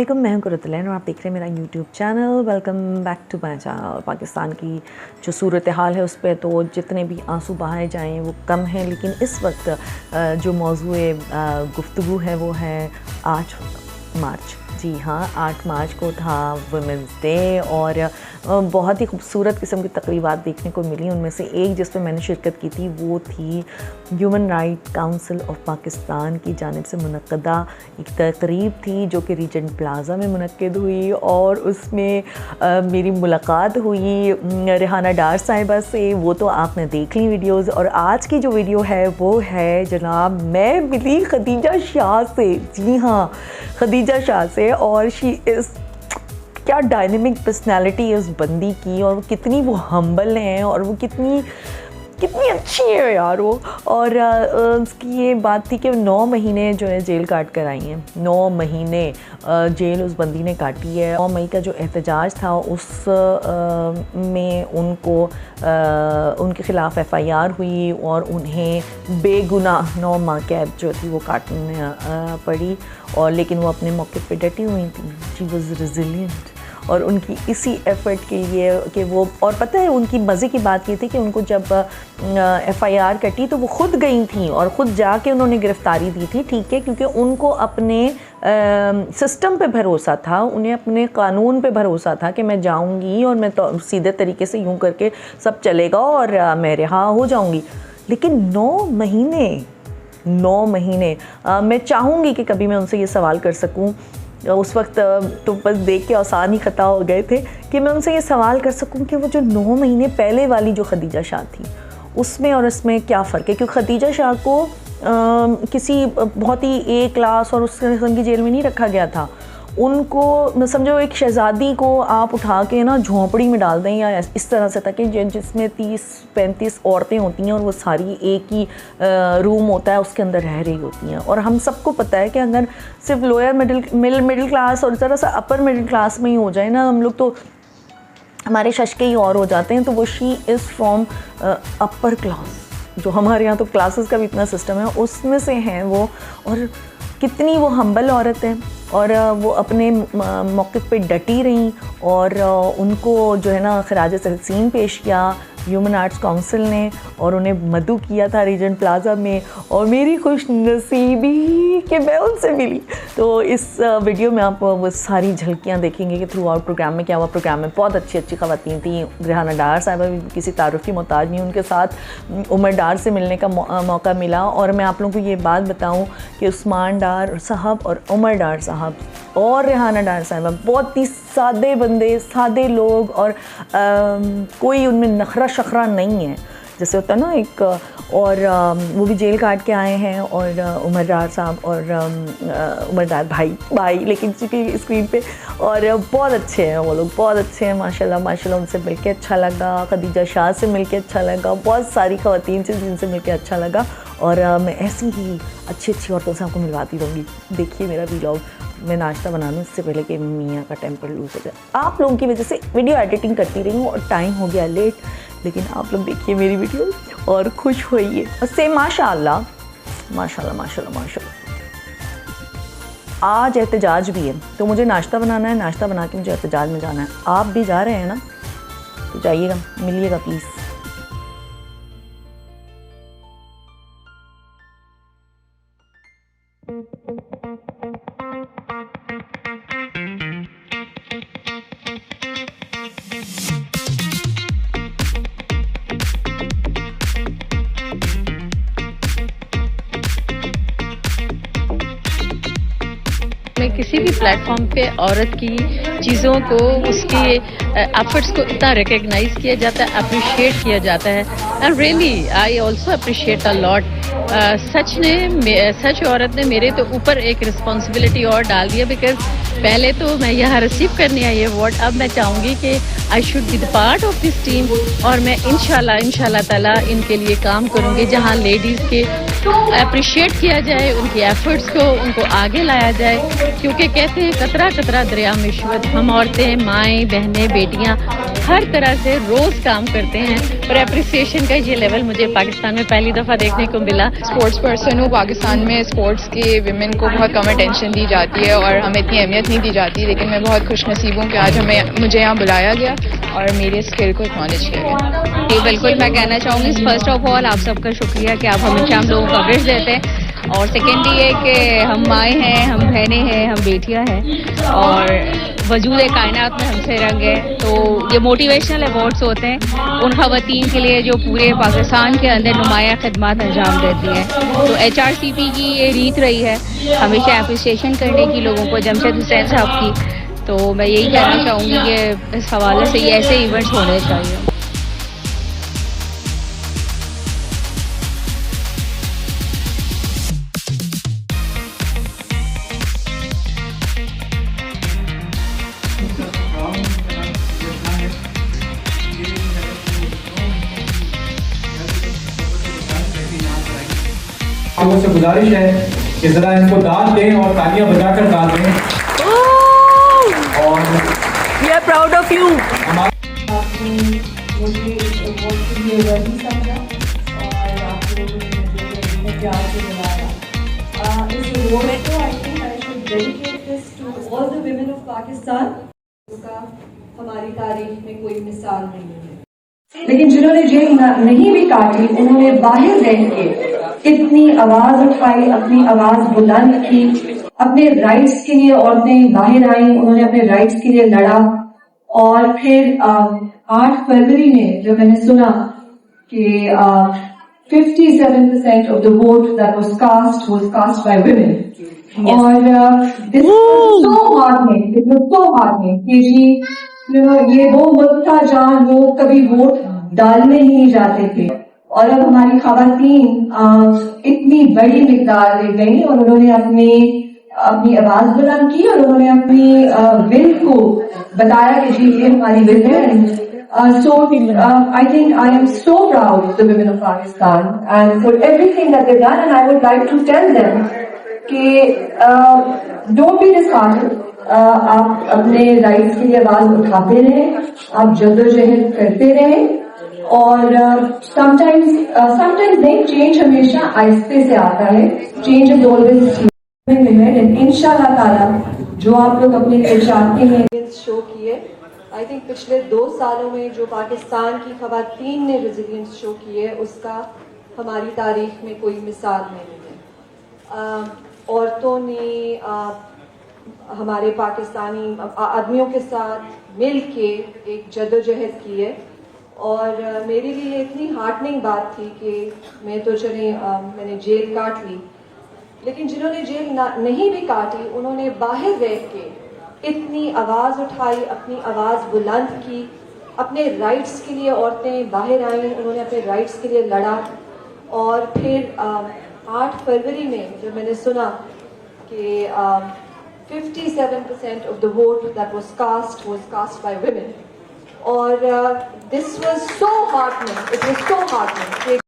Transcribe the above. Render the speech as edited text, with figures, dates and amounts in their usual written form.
मैं हूं कुरतुलैन और आप देख रहे हैं मेरा YouTube channel. Welcome back to my channel. Pakistan की जो सूरत हाल है उस पर तो जितने भी आंसू बहाए जाएं वो कम हैं, लेकिन इस वक्त जो मौज़ूए गुफ्तगू है वो है 8 मार्च। जी हाँ, 8 मार्च को था वुमेंस डे और बहुत ही खूबसूरत किस्म की तकरीबात देखने को मिली। उनमें से एक जिस पर मैंने शिरकत की थी वो थी human right council of Pakistan की जानिब से मुनक्कदा एक तकरीब थी जो कि रीजेंट प्लाज़ा में मुनक्किद हुई और उसमें मेरी मुलाकात हुई रेहाना डार साहिबा से। वो तो आपने देख ली वीडियोज़। और आज की जो वीडियो है वो है जनाब मैं मिली खदीजा शाह से। जी हाँ, खदीजा शाह से। और शी इज़ क्या डायनेमिक पर्सनालिटी है उस बंदी की, और कितनी वो हम्बल हैं और वो कितनी अच्छी है यार वो। और उसकी ये बात थी कि 9 महीने जो है जेल काट कर आई हैं। 9 महीने जेल उस बंदी ने काटी है। 9 मई का जो एहतजाज था उस में उनको उनके ख़िलाफ़ FIR हुई और उन्हें बेगुनाह 9 माह कैद जो थी वो काटने पड़ी। और लेकिन वो अपने मौके पे डटी हुई थी। She was resilient. और उनकी इसी एफ़र्ट के लिए कि वो, और पता है उनकी मज़े की बात ये थी कि उनको जब FIR कटी तो वो ख़ुद गई थी और ख़ुद जाके उन्होंने गिरफ़्तारी दी थी। ठीक है, क्योंकि उनको अपने सिस्टम पे भरोसा था, उन्हें अपने कानून पे भरोसा था कि मैं जाऊंगी और मैं तो सीधे तरीके से यूं करके सब चलेगा और मैं रिहा हो जाऊंगी। लेकिन 9 महीने मैं चाहूँगी कि कभी मैं उनसे ये सवाल कर सकूँ। उस वक्त तो बस देख के आसान ही ख़ता हो गए थे कि मैं उनसे ये सवाल कर सकूं कि वो जो 9 महीने पहले वाली जो खदीजा शाह थी उसमें और इसमें क्या फ़र्क है। क्योंकि खदीजा शाह को किसी बहुत ही A क्लास और उस किस्म की जेल में नहीं रखा गया था। उनको समझो एक शहज़ादी को आप उठा के ना झोंपड़ी में डाल दें या इस तरह से, ताकि जिसमें 30-35 औरतें होती हैं और वो सारी एक ही रूम होता है उसके अंदर रह रही होती हैं। और हम सबको पता है कि अगर सिर्फ लोअर मिडिल क्लास और ज़रा सा अपर मिडिल क्लास में ही हो जाए ना हम लोग, तो हमारे शशके ही और हो जाते हैं। तो वो she is from upper class, जो हमारे यहाँ तो क्लासेस का भी इतना सिस्टम है उसमें से हैं वो। और कितनी वो हम्बल औरत है और वो अपने मौक़िफ़ पे डटी रहीं और उनको जो है ना खराज तहसीन पेश किया ह्यूमन राइट्स काउंसिल ने और उन्हें मदऊ किया था रीजेंट प्लाज़ा में। और मेरी खुश नसीबी कि मैं उनसे मिली। तो इस वीडियो में आप वो सारी झलकियाँ देखेंगे कि थ्रू आउट प्रोग्राम में क्या हुआ। प्रोग्राम में बहुत अच्छी ख़वातीन थी। रेहाना डार साहिबा भी किसी तारुफ़ की मोहताज नहीं, उनके साथ उमर डार से मिलने का मौका मिला। और मैं आप लोगों को ये बात बताऊँ कि उस्मान डार साहब और उमर डार साहब और रेहाना डार साहिबा बहुत ही सादे बंदे, सादे लोग, और कोई उनमें नखरा शखरा नहीं है जैसे होता है ना एक। और वो भी जेल काट के आए हैं। और उमर डार साहब और उमर डार भाई लेकिन चूँकि स्क्रीन पे, और बहुत अच्छे हैं वो लोग, बहुत अच्छे हैं माशाल्लाह। उनसे मिलके अच्छा लगा। खदीजा शाह से मिलके अच्छा लगा। बहुत सारी ख़वातीन से जिनसे मिलके अच्छा लगा। और मैं ऐसी ही अच्छी औरतों से आपको मिलवाती रहूँगी। देखिए मेरा व्लॉग। मैं नाश्ता बना लूँ इससे पहले कि मियाँ का टेम्पर लूज़ हो जाए। आप लोगों की वजह से वीडियो एडिटिंग करती रही हूँ और टाइम हो गया लेट, लेकिन आप लोग देखिए मेरी वीडियो और खुश होइए। और से माशाल्लाह। आज एहतजाज भी है तो मुझे नाश्ता बनाना है, नाश्ता बना के मुझे एहतजाज में जाना है। आप भी जा रहे हैं ना, तो जाइएगा, मिलिएगा प्लीज़। में किसी भी प्लेटफॉर्म पे औरत की चीज़ों को, उसकी एफर्ट्स को इतना रिकग्नाइज किया जाता है, अप्रिशिएट किया जाता है। And really I also appreciate a lot. Such औरत ने मेरे तो ऊपर एक रिस्पॉन्सिबिलिटी और डाल दिया, बिकॉज पहले तो मैं यहाँ रिसीव करने आई अवार्ड, अब मैं चाहूँगी कि I should be the part of this team. और मैं इंशाल्लाह ताला इनके लिए काम करूँगी जहाँ लेडीज़ के अप्रिशिएट किया जाए, उनकी एफर्ट्स को उनको आगे लाया जाए। क्योंकि कहते हैं कतरा कतरा दरिया में शुबत। हम औरतें, माएँ, बहनें, बेटियाँ हर तरह से रोज़ काम करते हैं, और अप्रिसिएशन का ये लेवल मुझे पाकिस्तान में पहली दफ़ा देखने को मिला। स्पोर्ट्स पर्सन हूँ। पाकिस्तान में स्पोर्ट्स के विमेन को बहुत कम अटेंशन दी जाती है और हमें इतनी अहमियत اہمیت نہیں دی جاتی, لیکن میں بہت خوش نصیب ہوں کہ آج مجھے یہاں بلایا گیا اور میرے اسکل کو اکنالج کیا گیا. جی بالکل, میں کہنا چاہوں گی فرسٹ آف آل آپ سب کا شکریہ کہ آپ ہمیشہ ہم لوگوں کو کوریج دیتے ہیں, اور سیکنڈلی یہ کہ ہم مائیں ہیں, ہم بہنیں ہیں, ہم بیٹیاں ہیں, اور وجود کائنات میں ہم سے رنگ ہے. تو یہ موٹیویشنل ایوارڈس ہوتے ہیں ان خواتین کے لیے جو پورے پاکستان کے اندر نمایاں خدمات انجام دیتی ہیں. تو HRCP کی یہ ریت رہی ہے ہمیشہ اپریسیشن کرنے کی لوگوں کو, جمشید حسین صاحب کی. تو میں یہی کہنا چاہوں گی کہ اس حوالے سے یہ ایسے ایونٹس ہونے چاہیے. آپ سے گزارش ہے کہ ذرا ان کو داد دیں اور تالیاں بجا کر داد دیں. اور We are proud of you. آپ نے مجھے ایوارڈ کے لیے ورتھی سمجھا اور آپ لوگوں نے مجھے پیار سے بلایا. اس ایوارڈ کو I think I should dedicate this to all the women of Pakistan. اس کا ہماری تاریخ میں کوئی مثال نہیں ہے. لیکن جنہوں نے جیل نہیں بھی کاٹی انہوں نے باہر رہ کے اتنی آواز اٹھائی, اپنی آواز بلند کی, اپنے رائٹس کے لیے عورتیں باہر آئیں, انہوں نے اپنے رائٹس کے لیے لڑا. اور پھر 8 فروری میں جو میں نے سنا کہ 57% of the vote that was cast by women. اور this was so heartening, it was so heartening کہ جی یہ وہ ملک تھا جہاں لوگ کبھی ووٹ ڈالنے ہی نہیں جاتے تھے, اور اب ہماری خواتین اتنی بڑی مقدار لے گئی اور انہوں نے اپنی آواز بلند کی اور انہوں نے اپنی ول کو بتایا کہ جی یہ ہماری ول ہے. So I think I am so proud of the women of Pakistan and for everything that they've done, and I would like to tell them کہ don't be disheartened. آپ اپنے رائٹس کے لیے آواز اٹھاتے رہیں, آپ جدوجہد کرتے رہیں, اور sometimes نہیں, چینج ہمیشہ آہستہ سے آتا ہے. چینج از آلویز انشاءاللہ تعالی جو آپ لوگ اپنے لیے چاہتے ہیں شو کیے. آئی تھنک پچھلے 2 سالوں میں جو پاکستان کی خواتین نے ریزیلینس شو کی ہے اس کا ہماری تاریخ میں کوئی مثال نہیں ہے. عورتوں نے ہمارے پاکستانی آدمیوں کے ساتھ مل کے ایک جدوجہد کی ہے, اور میرے لیے اتنی ہارٹننگ بات تھی کہ میں تو میں نے جیل کاٹ لی, لیکن جنہوں نے جیل نہیں بھی کاٹی انہوں نے باہر رہ کے اتنی آواز اٹھائی, اپنی آواز بلند کی, اپنے رائٹس کے لیے عورتیں باہر آئیں, انہوں نے اپنے رائٹس کے لیے لڑا. اور پھر 8 فروری میں جب میں نے سنا کہ 57% of the vote that was cast by women. اور this was so heartening. It was so heartening.